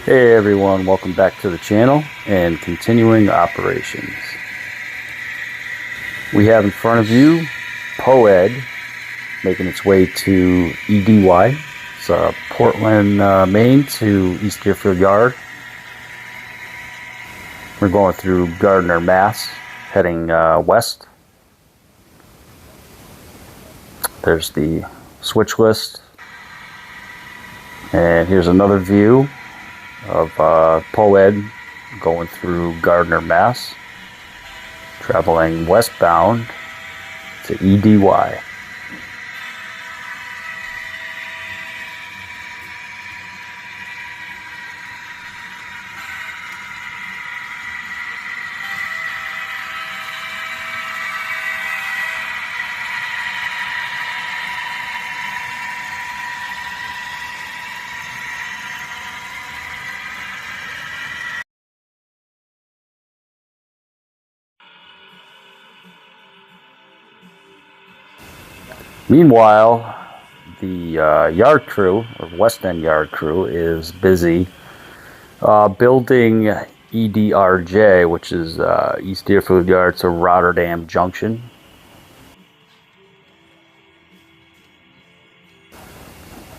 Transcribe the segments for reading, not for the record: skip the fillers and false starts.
Hey everyone, welcome back to the channel and continuing operations. We have in front of you Poed making its way to Edrj. It's Portland, Maine to East Deerfield Yard. We're going through Gardner, Mass, heading west. There's the switch list. And here's another view of Poed going through Gardner, Mass, traveling westbound to Edrj. Meanwhile, the yard crew, or West End yard crew, is busy building Edrj, which is East Deerfield Yard to Rotterdam Junction.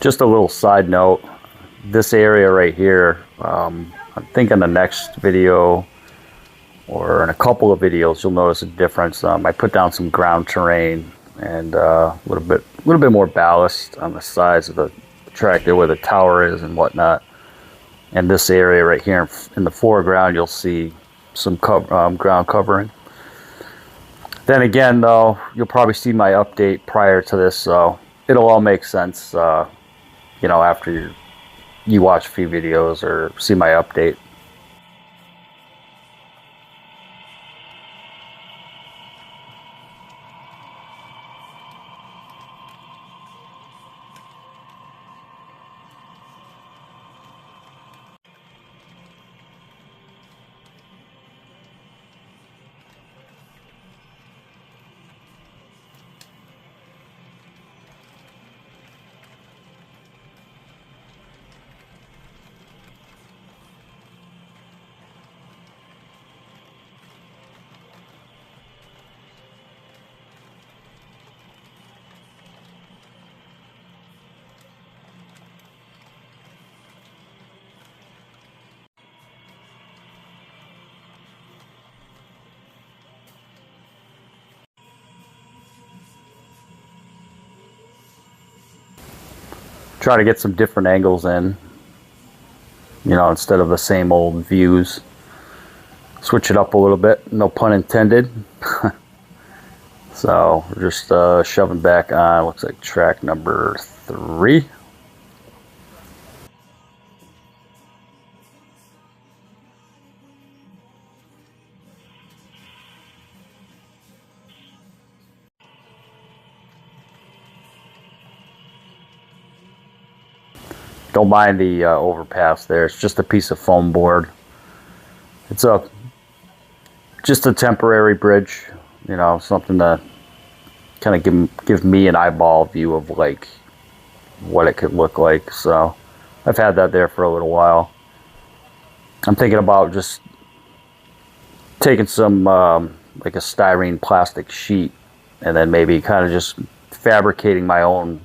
Just a little side note, this area right here, I think in the next video or in a couple of videos you'll notice a difference. I put down some ground terrain and a little bit more ballast on the sides of the tractor where the tower is and whatnot. And this area right here in the foreground, you'll see some ground covering. Then again, though, you'll probably see my update prior to this, so it'll all make sense, you know, after you watch a few videos or see my update. Try to get some different angles in, you know, instead of the same old views. Switch it up a little bit, no pun intended. So we're just shoving back on, looks like track number 3. Don't mind the overpass there. It's just a piece of foam board. It's just a temporary bridge, you know, something to kind of give me an eyeball view of like what it could look like. So I've had that there for a little while. I'm thinking about just taking some like a styrene plastic sheet and then maybe kind of just fabricating my own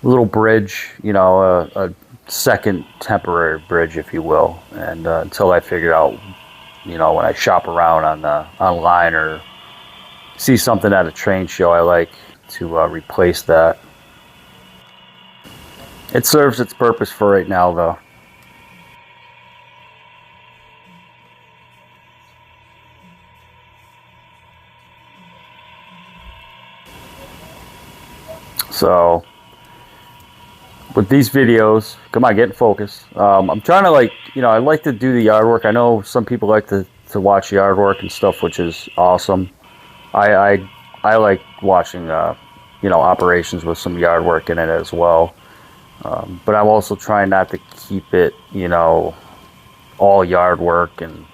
little bridge, you know, a second temporary bridge, if you will, and until I figure out, you know, when I shop around on online or see something at a train show I like to replace that. It serves its purpose for right now, though. So with these videos, come on, get in focus. I'm trying to, like, you know, I like to do the yard work. I know some people like to watch yard work and stuff, which is awesome. I like watching, you know, operations with some yard work in it as well. But I'm also trying not to keep it, you know, all yard work and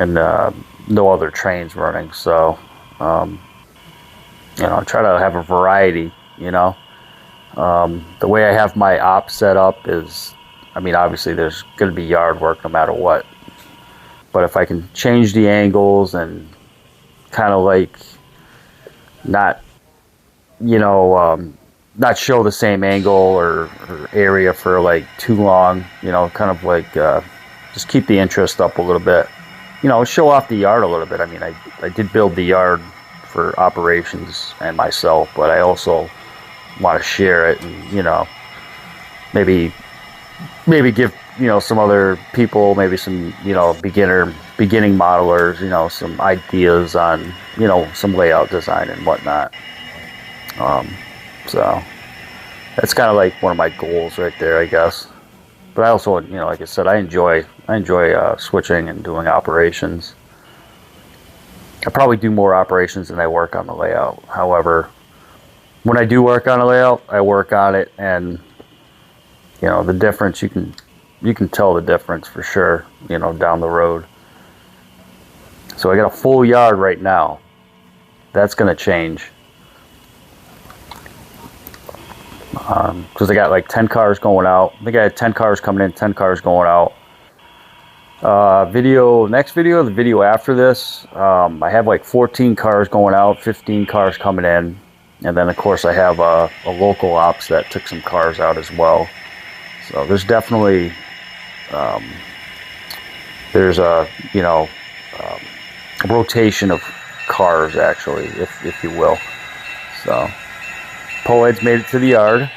no other trains running. So, you know, I try to have a variety, you know. The way I have my op set up is I mean, obviously there's going to be yard work no matter what. But if I can change the angles and kind of like not, you know, not show the same angle or area for like too long, you know, kind of like just keep the interest up a little bit. You know, show off the yard a little bit. I mean, I did build the yard for operations and myself, but I also want to share it and, you know, maybe give, you know, some other people, maybe some, you know, beginning modelers, you know, some ideas on, you know, some layout design and whatnot. So that's kind of like one of my goals right there, I guess. But I also, you know, like I said, I enjoy switching and doing operations. I probably do more operations than I work on the layout. However, when I do work on a layout, I work on it, and you know, the difference, you can tell the difference for sure, you know, down the road. So I got a full yard right now. That's going to change. Because I got like 10 cars going out. I think I had 10 cars coming in, 10 cars going out. Next video, the video after this, I have like 14 cars going out, 15 cars coming in. And then of course I have a local ops that took some cars out as well. So there's definitely, there's a, you know, a rotation of cars actually, if you will. So Poed's made it to the yard.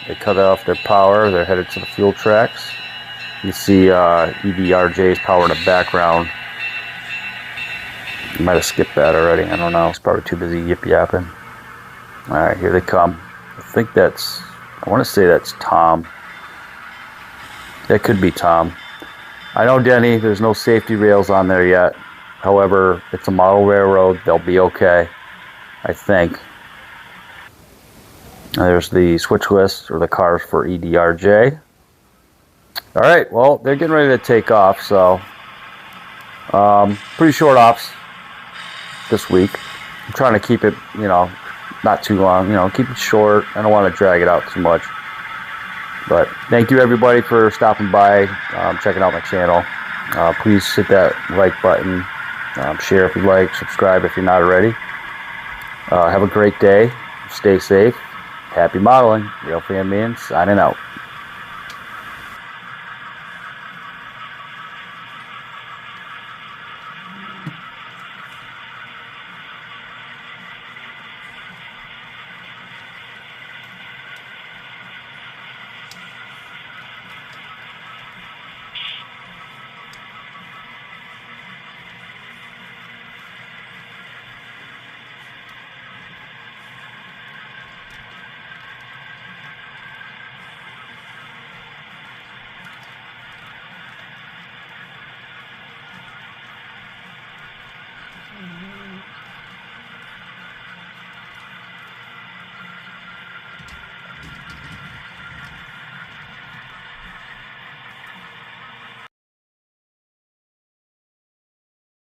They cut off their power. They're headed to the fuel tracks. You see Edrj's power in the background. You might have skipped that already. I don't know. It's probably too busy yip-yapping. Alright, here they come. I want to say that's Tom. That could be Tom. I know Denny, there's no safety rails on there yet. However, it's a model railroad. They'll be okay, I think. There's the switch list, or the cars for Edrj. Alright, well, they're getting ready to take off, so pretty short ops this week. I'm trying to keep it, you know, not too long, you know, keep it short. I don't want to drag it out too much. But thank you everybody for stopping by, checking out my channel. Please hit that like button, share if you like, subscribe if you're not already. Have a great day, stay safe, happy modeling. Real Fan Man signing out.